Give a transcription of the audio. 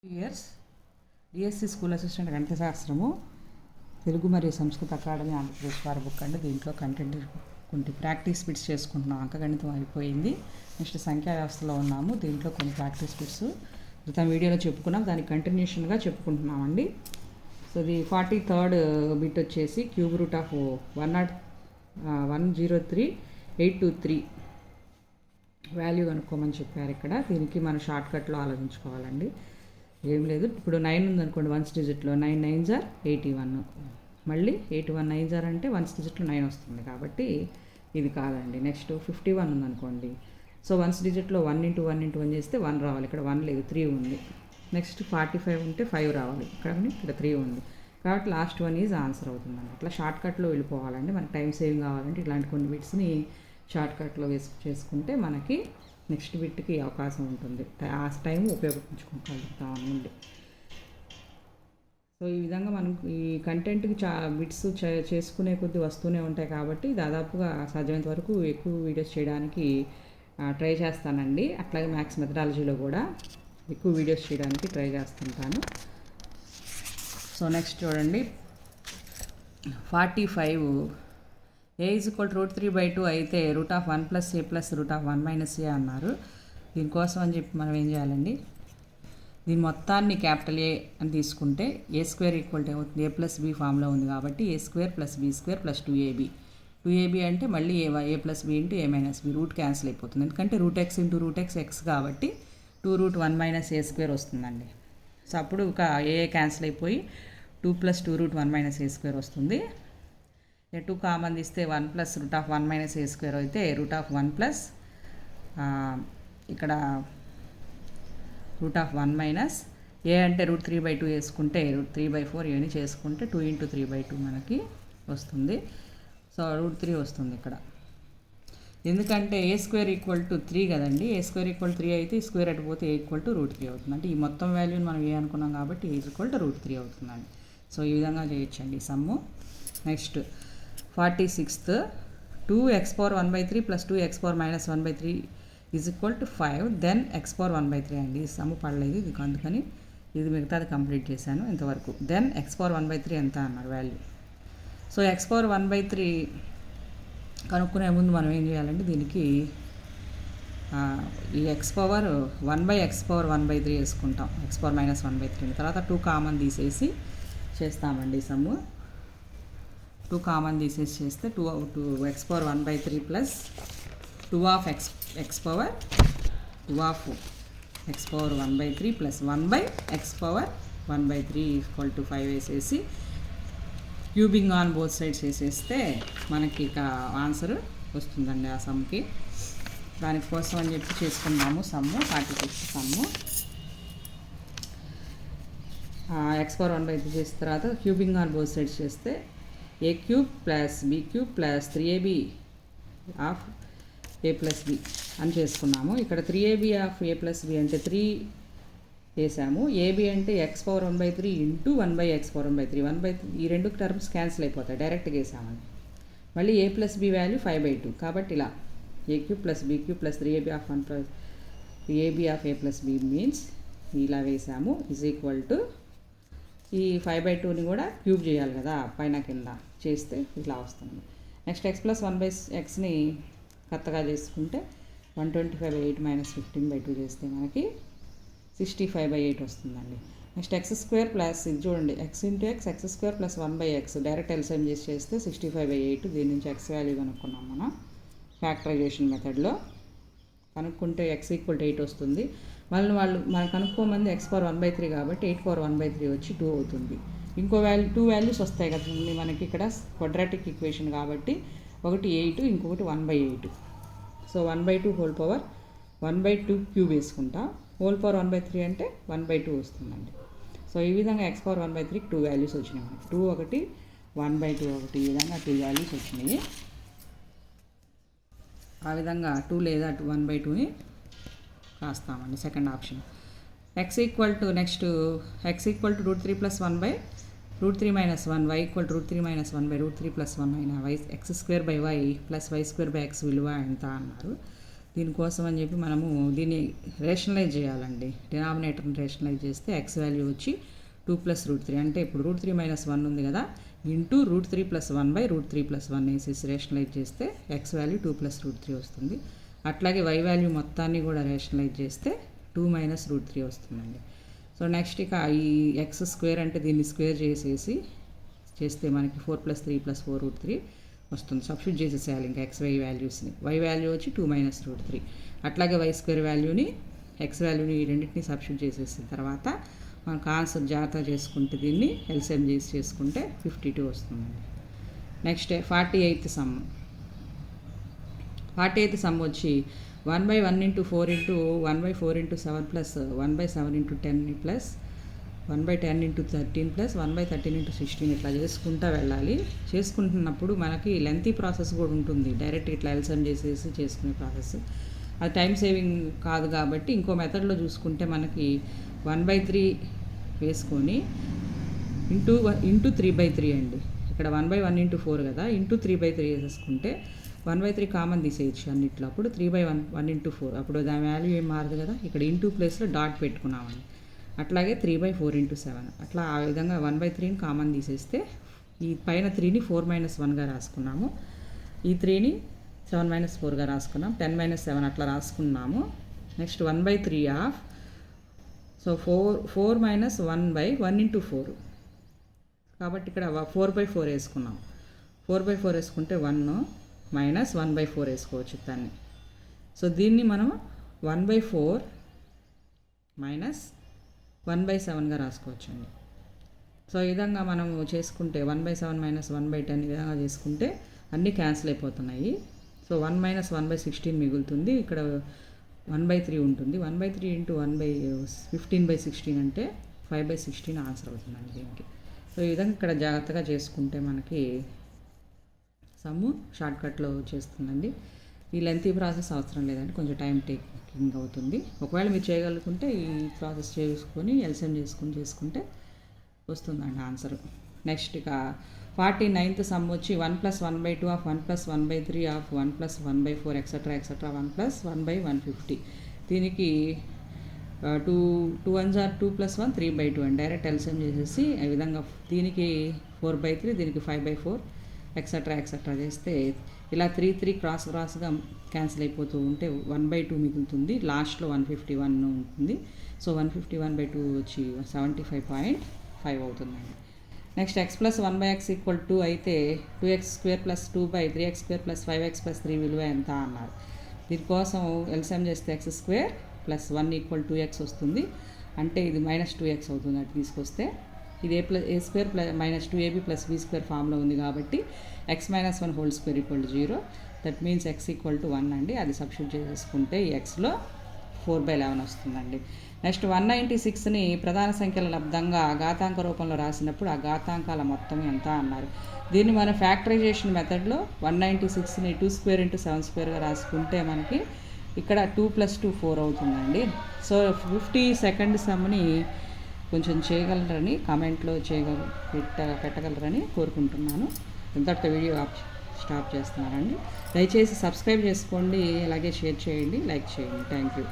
Years DSC school assistant గణిత శాస్త్రము తెలుగు మరియు సంస్కృత అకాడమీ ఆంధ్రప్రదేశ్ వారి బుక్ అండి. దీంట్లో కంటెంట్ కొన్ని ప్రాక్టీస్ బిట్స్ చేసుకుంటున్నాం. అంకగణితం అయిపోయింది. నెక్స్ట్ సంఖ్యా వ్యవస్థలో ఉన్నాము. దీంట్లో కొన్ని ప్రాక్టీస్ బిట్స్ క్రితం వీడియోలో చెప్పుకున్నాం, దానికి కంటిన్యూషన్గా చెప్పుకుంటున్నామండి. సో ఇది 43rd బిట్ వచ్చేసి క్యూబ్ రూట్ ఆఫ్ 103,823 వాల్యూ కనుక్కోమని చెప్పారు. ఇక్కడ దీనికి మనం షార్ట్ కట్లో ఆలోచించుకోవాలండి. ఏం లేదు, ఇప్పుడు 9 ఉందనుకోండి వన్స్ డిజిట్లో, 9 9s are 81. మళ్ళీ 81 9s are అంటే వన్స్ డిజిట్లో 9 వస్తుంది కాబట్టి ఇది కాదండి. నెక్స్ట్ 51 ఉందనుకోండి, సో వన్స్ డిజిట్లో 1 × 1 × 1 చేస్తే 1 రావాలి. ఇక్కడ 1 లేదు, 3 ఉంది. నెక్స్ట్ 45 ఉంటే 5 రావాలి, ఇక్కడ 3 ఉంది కాబట్టి లాస్ట్ 1 ఈజ్ ఆన్సర్ అవుతుందండి. అట్లా షార్ట్ కట్లో వెళ్ళిపోవాలండి. మనకి టైం సేవింగ్ కావాలంటే ఇట్లాంటి కొన్ని బిట్స్ని షార్ట్ కట్లో చేసుకుంటే మనకి నెక్స్ట్ బిట్కి అవకాశం ఉంటుంది. ఆ టైం ఉపయోగించుకోగలుగుతామండి. సో ఈ విధంగా మనం ఈ కంటెంట్కి బిట్స్ చేసుకునే కొద్దీ వస్తూనే ఉంటాయి కాబట్టి దాదాపుగా సాధ్యమైనంత వరకు ఎక్కువ వీడియోస్ చేయడానికి ట్రై చేస్తానండి. అట్లాగే మ్యాథ్స్ మెథడాలజీలో కూడా ఎక్కువ వీడియోస్ చేయడానికి ట్రై చేస్తుంటాను. సో నెక్స్ట్ చూడండి, 45 a = √3/2 అయితే √1 + a + √1 - a అన్నారు. దీనికోసం అని చెప్పి మనం ఏం చేయాలండి, దీని మొత్తాన్ని క్యాపిటల్ ఏ అని తీసుకుంటే a² ఏమవుతుంది, a + b ఫామ్లో ఉంది కాబట్టి a² + b² + 2ab. 2ab అంటే మళ్ళీ a + b × a - b, root cancel అయిపోతుంది. ఎందుకంటే √x × √x x కాబట్టి 2√1 - a² వస్తుందండి. సో అప్పుడు ఒక ఏ క్యాన్సిల్ అయిపోయి 2 + 2√1 - a² వస్తుంది. 2 కామన్ తీస్తే 1 + √1 - a² అయితే √1 ఇక్కడ √1 - a అంటే √3/2 వేసుకుంటే √3/4 ఏని చేసుకుంటే 2 × 3/2 మనకి వస్తుంది. సో √3 వస్తుంది ఇక్కడ. ఎందుకంటే a² = 3 కదండి. a² = 3 అయితే ఈ స్క్వేర్ అటుపోతే a = √3 అవుతుంది. అంటే ఈ మొత్తం వాల్యూని మనం ఏ అనుకున్నాం కాబట్టి a = √3 అవుతుందండి. సో ఈ విధంగా చేయొచ్చండి sum. Next 46th 2x⁻⁻1/3 + 2x⁻−1/3 = 5, then x⁻1/3 అండి. ఈ సమ్ము పడలేదు ఇది, అందుకని ఇది మిగతాది కంప్లీట్ చేశాను ఇంతవరకు. దెన్ x⁻1/3 ఎంత అన్నారు వాల్యూ. సో x⁻1/3 కనుక్కునే ముందు మనం ఏం చేయాలంటే దీనికి ఈ x⁻1/x⁻1/3 వేసుకుంటాం. x⁻−1/3 తర్వాత 2 కామన్ తీసేసి చేస్తామండి సమ్ము. 2 కామన్ తీసేసి చేస్తే 2x⁻1/3 + 2x⁻1/3 + 1/x⁻1/3 = 5 వేసేసి క్యూబింగ్ ఆన్ బోత్ సైడ్స్ వేసేస్తే మనకి ఇక ఆన్సర్ వస్తుందండి ఆ సమ్కి. దానికోసం అని చెప్పి చేసుకున్నాము సమ్ము. 46 సమ్ము. x⁻1/3 చేసిన తర్వాత క్యూబింగ్ ఆన్ బోత్ సైడ్స్ చేస్తే a³ + b³ + 3ab of a + b అని చేసుకున్నాము. ఇక్కడ 3ab ఆఫ్ a + b అంటే 3 వేసాము. ab అంటే x⁻1/3 × 1/x⁻1/3 ఈ రెండు టర్మ్స్ క్యాన్సిల్ అయిపోతాయి, డైరెక్ట్గా వేసామండి. మళ్ళీ a + b వాల్యూ 5/2 కాబట్టి ఇలా a³ + b³ + 3ab of 1 + ab of a + b means ఇలా వేసాము. = ఈ 5/2ని కూడా క్యూబ్ చేయాలి కదా, పైన కింద చేస్తే ఇలా వస్తుంది. నెక్స్ట్ x+1/xని కొత్తగా చేసుకుంటే 125/8 - 15/2 చేస్తే మనకి 65/8 వస్తుందండి. నెక్స్ట్ x² ప్లస్ ఇది చూడండి, x × x x² + 1/x direct LCM చేస్తే 65/8. దీని నుంచి x వాల్యూ కనుక్కున్నాం మనం ఫ్యాక్టరైజేషన్ మెథడ్లో. కనుక్కుంటే x = 8 వస్తుంది. మళ్ళీ మనం కనుక్కోమంది x⁻1/3 కాబట్టి 8⁻1/3 వచ్చి 2 అవుతుంది. ఇంకో వాల్యూ 2 వాల్యూస్ వస్తాయి కదండి మనకి ఇక్కడ క్వాడ్రాటిక్ ఈక్వేషన్ కాబట్టి, ఒకటి 8 ఇంకొకటి 1/8. సో 1/2 హోల్ పవర్ 1/2 క్యూబ్ వేసుకుంటా. హోల్ పవర్ 1/3 అంటే 1/2 వస్తుందండి. సో ఈ విధంగా x⁻1/3కి 2 వాల్యూస్ వచ్చినాయి మనకి. 2 ఒకటి, 1/2 ఒకటి, ఈ విధంగా 2 వాల్యూస్ వచ్చినాయి. ఆ విధంగా 2 లేదా 1/2ని రాస్తామండి second option. x = next x = √3 + 1/√3 - 1, y = √3 - 1/√3 + 1 అయిన x² / y + y² / x విలువ ఎంత అన్నారు. దీనికోసం అని చెప్పి మనము దీన్ని రేషనలైజ్ చేయాలండి. డినామినేటర్ని రేషనలైజ్ చేస్తే ఎక్స్ వాల్యూ వచ్చి 2 + √3 అంటే ఇప్పుడు √3 - 1 ఉంది కదా, ఇంటూ √3 + 1 / √3 + 1 వేసేసి రేషనలైజ్ చేస్తే ఎక్స్ వాల్యూ 2 + √3 వస్తుంది. అట్లాగే వై వాల్యూ మొత్తాన్ని కూడా రేషనలైజ్ చేస్తే 2 - √3 వస్తుందండి. సో నెక్స్ట్ ఇక ఈ ఎక్స్ స్క్వేర్ అంటే దీన్ని స్క్వేర్ చేస్తే మనకి 4 + 3 + 4 √3 వస్తుంది. సబ్స్టిట్యూట్ చేసేసేయాలి ఇంకా ఎక్స్ వై వాల్యూస్ని. వై వాల్యూ వచ్చి 2 - √3. అట్లాగే వై స్క్వేర్ వాల్యూని ఎక్స్ వాల్యూని ఈ రెండింటిని సబ్స్టిట్యూట్ చేసేసిన తర్వాత మనకు ఆన్సర్ జాగ్రత్తగా చేసుకుంటే దీన్ని ఎల్సిఎం చేసుకుంటే 52 వస్తుందండి. Next 48th some. 48th some వచ్చి 1/1 × 4 × 1/4 × 7 + 1/7 × 10 + 1/10 × 13 + 1/13 × 16 ఇట్లా చేసుకుంటూ వెళ్ళాలి. చేసుకుంటున్నప్పుడు మనకి లెంతీ ప్రాసెస్ కూడా ఉంటుంది. డైరెక్ట్ ఇట్లా ఎల్సిఎం చేసేసి చేసుకునే ప్రాసెస్ అది టైం సేవింగ్ కాదు కాబట్టి ఇంకో మెథడ్లో చూసుకుంటే మనకి 1/3 వేసుకొని ఇంటూ 3/3 అండి. ఇక్కడ 1/1 × 4 కదా, ఇంటూ 3/3 వేసేసుకుంటే 1/3 కామన్ తీసేయచ్చు అన్నిట్లో. అప్పుడు 3/1 × 4 అప్పుడు దాని వాల్యూ ఏం మారదు కదా. ఇక్కడ ఇంటూ ప్లేస్లో డాట్ పెట్టుకున్నామండి. అట్లాగే 3/4 × 7 అట్లా ఆ విధంగా 1/3ని కామన్ తీసేస్తే ఈ పైన 3ని 4 - 1గా రాసుకున్నాము, ఈ 3ని 7 - 4గా రాసుకున్నాం, 10 - 7 అట్లా రాసుకున్నాము. నెక్స్ట్ 1/3 ఆఫ్ సో 4 - 1/1 × 4 కాబట్టి ఇక్కడ 4/4 వేసుకున్నాం. 4/4 వేసుకుంటే 1 - 1/4 వేసుకోవచ్చు దాన్ని. సో దీన్ని మనం 1/4 - 1/7గా రాసుకోవచ్చండి. సో ఈ విధంగా మనం చేసుకుంటే 1/7 - 1/10 ఈ విధంగా చేసుకుంటే అన్నీ క్యాన్సిల్ అయిపోతున్నాయి. సో 1 - 1/16 మిగులుతుంది. ఇక్కడ 1/3 ఉంటుంది. 1/3 × 1/15/16 అంటే 5/16 ఆన్సర్ అవుతుందండి దీనికి. సో ఈ విధంగా ఇక్కడ జాగ్రత్తగా చేసుకుంటే మనకి సమ్ము షార్ట్కట్లో చేస్తుందండి. ఈ లెంతీ ప్రాసెస్ అవసరం లేదండి, కొంచెం టైం టేకింగ్ అవుతుంది. ఒకవేళ మీరు చేయగలుగుతుంటే ఈ ప్రాసెస్ చేసుకొని ఎల్సిఎం చేసుకుంటే వస్తుందండి ఆన్సర్. నెక్స్ట్ ఇక 49th సమ్ వచ్చి 1 + 1/2 ఆఫ్ 1 + 1/3 ఆఫ్ 1 + 1/4 ఎక్సెట్రా 1 + 1/150. దీనికి 2 1s are 2 + 1 3/2 అండి. డైరెక్ట్ ఎల్సిఎం చేసేసి ఈ విధంగా దీనికి 4/3 దీనికి 5/4 ఎక్సెట్రా చేస్తే ఇలా 3 క్రాస్గా క్యాన్సిల్ అయిపోతూ ఉంటే 1/2 మిగులుతుంది. లాస్ట్లో 151 ఉంటుంది. సో 151/2 వచ్చి 75.5 అవుతుందండి. నెక్స్ట్ x + 1/x = 2 అయితే 2x² + 2/3x² + 5x + 3 విలువ ఎంత అన్నారు. దీనికోసం ఎల్సిఎం చేస్తే x² + 1 = 2x వస్తుంది. అంటే ఇది -2x అవుతుంది. అటు తీసుకొస్తే ఇది a² - 2ab + b² ఫామ్లో ఉంది కాబట్టి x - 1 2 = 0. దట్ మీన్స్ x = 1 అండి. అది సబ్స్టిట్యూట్ చేసేసుకుంటే ఈ xలో 4/11 వస్తుందండి. నెక్స్ట్ 196ని ప్రధాన సంఖ్యల లబ్దంగా ఘాతాంక రూపంలో రాసినప్పుడు ఆ ఘాతాంకాల మొత్తం ఎంత అన్నారు. దీన్ని మనం ఫ్యాక్టరైజేషన్ మెథడ్లో 196ని 2² × 7² రాసుకుంటే మనకి ఇక్కడ 2 + 2 4 అవుతుందండి. సో 52nd సమ్ని కొంచెం చేయగలరని కామెంట్లో పెట్టగలరని కోరుకుంటున్నాను. ఇంతటితో వీడియో స్టాప్ చేస్తున్నానండి. దయచేసి సబ్స్క్రైబ్ చేసుకోండి, అలాగే షేర్ చేయండి, లైక్ చేయండి. Thank you.